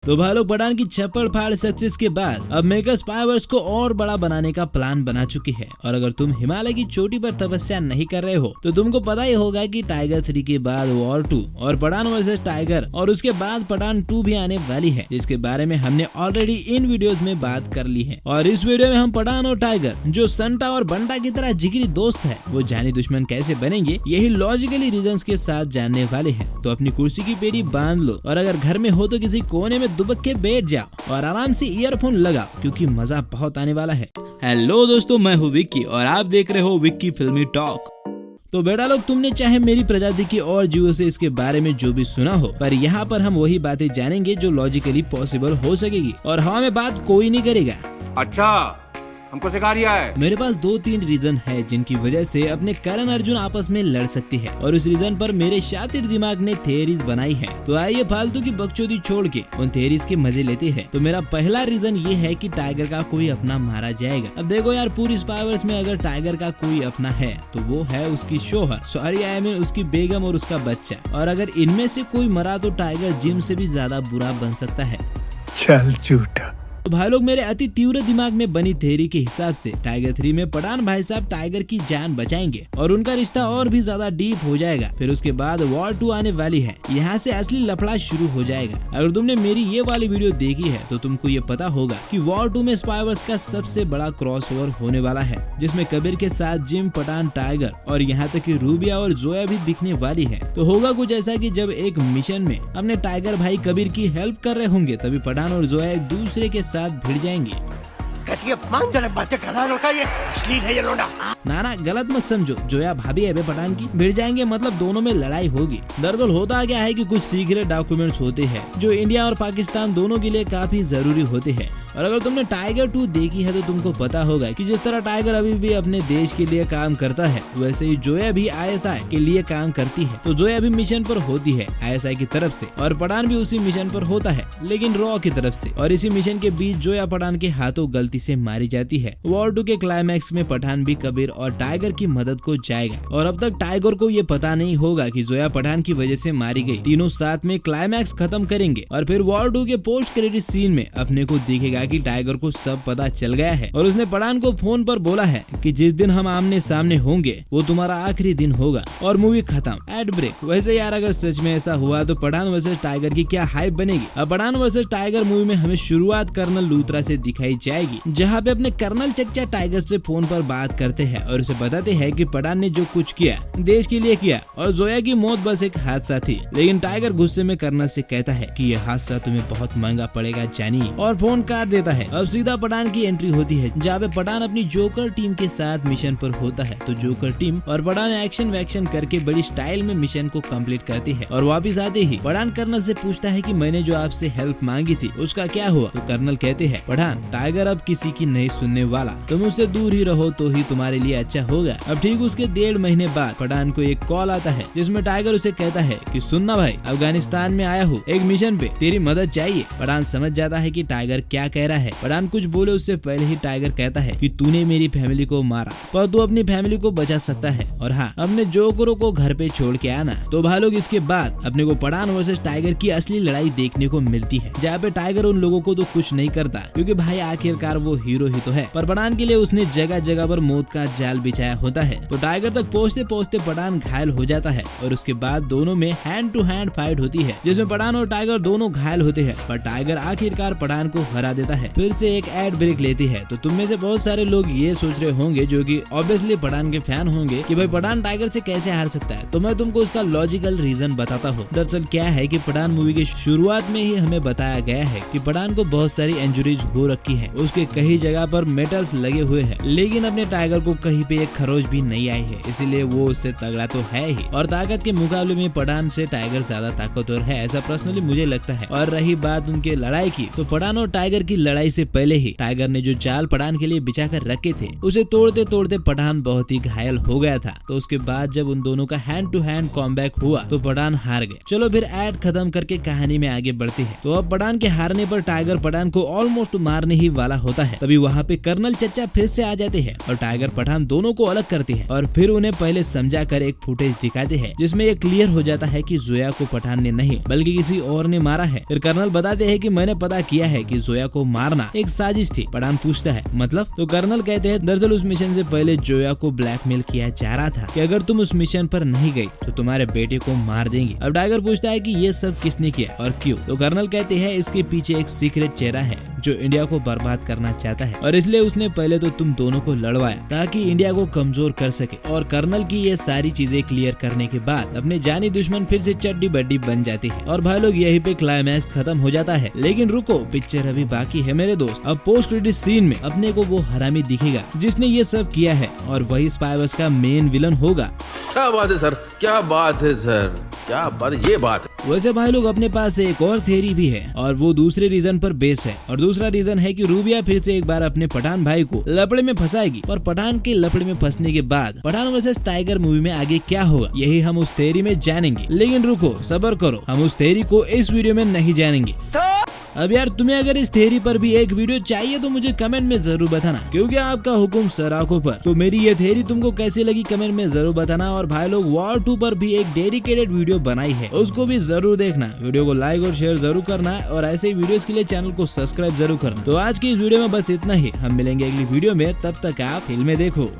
तो भाई लोग पठान की छप्पड़ फाड़ सक्सेस के बाद अब मेकर्स पावरवर्क्स को और बड़ा बनाने का प्लान बना चुकी है। और अगर तुम हिमालय की चोटी पर तपस्या नहीं कर रहे हो तो तुमको पता ही होगा कि टाइगर 3 के बाद वॉर 2 और पठान वर्सेस टाइगर और उसके बाद पठान 2 भी आने वाली है, जिसके बारे में हमने ऑलरेडी इन वीडियोस में बात कर ली है। और इस वीडियो में हम पठान और टाइगर जो संटा और बंटा की तरह जिगरी दोस्त है वो जानी दुश्मन कैसे बनेंगे यही लॉजिकली रीजंस के साथ जानने वाले हैं। तो अपनी कुर्सी की पेड़ी बांध लो और अगर घर में हो तो किसी कोने में दुबक के बैठ जाओ और आराम से ईयरफोन लगाओ क्योंकि मजा बहुत आने वाला है। हेलो दोस्तों, मैं हूँ विक्की और आप देख रहे हो विक्की फिल्मी टॉक। तो बेटा लोग, तुमने चाहे मेरी प्रजाति की और जीवों से इसके बारे में जो भी सुना हो, पर यहाँ पर हम वही बातें जानेंगे जो लॉजिकली पॉसिबल हो सकेगी और हवा में बात कोई नहीं करेगा। अच्छा, हमको सिखा रिया है। मेरे पास 2-3 रीजन है जिनकी वजह से अपने करण अर्जुन आपस में लड़ सकती है और उस रीजन पर मेरे शातिर दिमाग ने थियरीज बनाई है। तो आइए फालतू की बकचोदी छोड़ के उन थियरीज के मजे लेते हैं। तो मेरा पहला रीजन ये है कि टाइगर का कोई अपना मारा जाएगा। अब देखो यार, पूरी पावर्स में अगर टाइगर का कोई अपना है तो वो है उसकी शोहर, सॉरी आई मीन उसकी बेगम और उसका बच्चा। और अगर इनमें से कोई मरा तो टाइगर जिम से भी ज्यादा बुरा बन सकता है। चल झूठा। तो भाई लोग, मेरे अति तीव्र दिमाग में बनी थ्योरी के हिसाब से टाइगर 3 में पठान भाई साहब टाइगर की जान बचाएंगे और उनका रिश्ता और भी ज्यादा डीप हो जाएगा। फिर उसके बाद वॉर 2 आने वाली है, यहाँ से असली लफड़ा शुरू हो जाएगा। अगर तुमने मेरी ये वाली वीडियो देखी है तो तुमको ये पता होगा कि वॉर 2 में स्पाइवर्स का सबसे बड़ा क्रॉसओवर होने वाला है, जिसमें कबीर के साथ जिम, पठान, टाइगर और यहाँ तक कि रूबिया और जोया भी दिखने वाली है। तो होगा कुछ ऐसा कि जब एक मिशन में अपने टाइगर भाई कबीर की हेल्प कर रहे होंगे तभी पठान और जोया एक दूसरे के साथ भिड़ जाएंगे। कैसी अपमानजनक बातें कर रहा है, ये अश्लील है ये लोंडा। ना गलत मत समझो, जोया भाभी है बे पठान की, भिड़ जाएंगे मतलब दोनों में लड़ाई होगी। दरअसल होता क्या है कि कुछ सीक्रेट डॉक्यूमेंट्स होते हैं जो इंडिया और पाकिस्तान दोनों के लिए काफी जरूरी होते हैं। और अगर तुमने टाइगर 2 देखी है तो तुमको पता होगा कि जिस तरह टाइगर अभी भी अपने देश के लिए काम करता है वैसे ही जोया भी ISI के लिए काम करती है। तो जोया भी मिशन पर होती है ISI की तरफ से और पठान भी उसी मिशन पर होता है लेकिन रॉ की तरफ से। और इसी मिशन के बीच जोया पठान के हाथों गलती से मारी जाती है। वॉर 2 के क्लाइमैक्स में पठान भी कबीर और टाइगर की मदद को जाएगा और अब तक टाइगर को ये पता नहीं होगा कि जोया पठान की वजह से मारी गई। तीनों साथ में क्लाइमैक्स खत्म करेंगे और फिर वॉर 2 के पोस्ट क्रेडिट सीन में अपने को दिखेगा कि टाइगर को सब पता चल गया है और उसने पठान को फोन पर बोला है कि जिस दिन हम आमने सामने होंगे वो तुम्हारा आखिरी दिन होगा और मूवी खत्म। Ad break. वैसे यार, अगर सच में ऐसा हुआ तो पठान वर्सेस टाइगर की क्या हाइप बनेगी। अब पठान वर्सेस टाइगर मूवी में हमें शुरुआत कर्नल लूथरा से दिखाई जाएगी, जहाँ पे अपने कर्नल चच्चा टाइगर से फोन पर बात करते हैं और उसे बताते हैं कि पठान ने जो कुछ किया देश के लिए किया और जोया की मौत बस एक हादसा थी। लेकिन टाइगर गुस्से में कर्नल से कहता है कि यह हादसा तुम्हें बहुत महंगा पड़ेगा जानी, और फोन काट देता है। अब सीधा पठान की एंट्री होती है जहाँ पे पठान अपनी जोकर टीम के साथ मिशन पर होता है। तो जोकर टीम और पठान एक्शन वैक्शन करके बड़ी स्टाइल में मिशन को कंप्लीट करती है और वापस आते ही पठान कर्नल से पूछता है कि मैंने जो आपसे हेल्प मांगी थी उसका क्या हुआ। तो कर्नल कहते हैं, पठान टाइगर अब किसी की नहीं सुनने वाला, तुम उससे दूर ही रहो तो ही तुम्हारे लिए अच्छा होगा। अब ठीक उसके 1.5 महीने बाद पठान को एक कॉल आता है जिसमें टाइगर उसे कहता है कि सुनना भाई, अफगानिस्तान में आया हूँ एक मिशन पे, तेरी मदद चाहिए। पठान समझ जाता है कि टाइगर क्या कह रहा है। पठान कुछ बोले उससे पहले ही टाइगर कहता है कि तूने मेरी फैमिली को मारा पर तू अपनी फैमिली को बचा सकता है और हाँ, अपने जोकरों को घर पे छोड़ के आना। तो भाई लोग, इसके बाद अपने को पठान वर्सेस टाइगर की असली लड़ाई देखने को मिलती है, जहाँ पे टाइगर उन लोगों को तो कुछ नहीं करता क्योंकि भाई आखिरकार वो हीरो ही तो है, पर पठान के लिए उसने जगह जगह पर मौत का जाल बिछाया होता है। तो टाइगर तक पहुँचते पहुँचते पठान घायल हो जाता है और उसके बाद दोनों में हैंड टू हैंड फाइट होती है जिसमें पठान और टाइगर दोनों घायल होते हैं, पर टाइगर आखिरकार पठान को हरा देता है। फिर से एक एड ब्रेक लेती है। तो तुम में से बहुत सारे लोग ये सोच रहे होंगे जो कि ऑब्वियसली पठान के फैन होंगे कि भाई पठान टाइगर से कैसे हार सकता है। तो मैं तुमको उसका लॉजिकल रीजन बताता हूँ। दरअसल क्या है कि पठान मूवी के शुरुआत में ही हमें बताया गया है कि पठान को बहुत सारी इंजरीज हो रखी है, उसके कई जगह पर मेटल्स लगे हुए हैं, लेकिन अपने टाइगर को कहीं पे एक खरोच भी नहीं आई है, इसीलिए वो उससे तगड़ा तो है ही। और ताकत के मुकाबले में पठान से टाइगर ज्यादा ताकतवर है, ऐसा पर्सनली मुझे लगता है। और रही बात उनके लड़ाई की, तो पठान और टाइगर की लड़ाई से पहले ही टाइगर ने जो चाल पठान के लिए बिछा कर रखे थे उसे तोड़ते तोड़ते पठान बहुत ही घायल हो गया था। तो उसके बाद जब उन दोनों का हैंड टू हैंड कॉम्बैक हुआ तो पठान हार गए। चलो फिर ऐड खत्म करके कहानी में आगे बढ़ते हैं। तो अब पठान के हारने पर टाइगर पठान को ऑलमोस्ट मारने ही वाला होता है। तभी वहाँ पे कर्नल चचा फिर से आ जाते हैं और टाइगर पठान दोनों को अलग करते हैं और फिर उन्हें पहले समझा कर एक फुटेज दिखाते हैं जिसमें ये क्लियर हो जाता है कि जोया को पठान ने नहीं बल्कि किसी और ने मारा है। फिर कर्नल बताते हैं कि मैंने पता किया है कि जोया को मारना एक साजिश थी। पठान पूछता है मतलब? तो कर्नल कहते हैं दरअसल उस मिशन से पहले जोया को ब्लैकमेल किया जा रहा था कि अगर तुम उस मिशन पर नहीं गई तो तुम्हारे बेटे को मार देंगे। अब टाइगर पूछता है कि ये सब किसने किया और क्यों? तो कर्नल कहते हैं इसके पीछे एक सीक्रेट चेहरा है जो इंडिया को बर्बाद करना चाहता है और इसलिए उसने पहले तो तुम दोनों को लड़वाया ताकि इंडिया को कमजोर कर सके। और कर्नल की ये सारी चीजें क्लियर करने के बाद अपने जानी दुश्मन फिर से चड्डी बड्डी बन जाते हैं और भाई लोग यहीं पे क्लाइमैक्स खत्म हो जाता है। लेकिन रुको, पिक्चर अभी बाकी है मेरे दोस्त। अब पोस्ट क्रेडिट सीन में अपने को वो हरामी दिखेगा जिसने ये सब किया है और वही स्पाइवर्स का मेन विलन होगा। क्या बात है सर, क्या बात है सर, क्या बात है, ये बात है। वैसे भाई लोग अपने पास एक और थ्योरी भी है और वो दूसरे रीजन पर बेस है। और दूसरा रीजन है कि रूबिया फिर से एक बार अपने पठान भाई को लपड़े में फंसाएगी। पर पठान के लपड़े में फंसने के बाद पठान वर्सेस टाइगर मूवी में आगे क्या होगा यही हम उस थ्योरी में जानेंगे। लेकिन रुको, सब्र करो, हम उस थ्योरी को इस वीडियो में नहीं जानेंगे। अब यार तुम्हें अगर इस थ्योरी पर भी एक वीडियो चाहिए तो मुझे कमेंट में जरूर बताना क्योंकि आपका हुक्म सर आंखों पर। तो मेरी ये थ्योरी तुमको कैसी लगी कमेंट में जरूर बताना। और भाई लोग वॉर 2 पर भी एक डेडिकेटेड वीडियो बनाई है, उसको भी जरूर देखना। वीडियो को लाइक और शेयर जरूर करना और ऐसे ही वीडियोस के लिए चैनल को सब्सक्राइब जरूर करना। तो आज की इस वीडियो में बस इतना ही, हम मिलेंगे अगली वीडियो में, तब तक आप फिल्में देखो।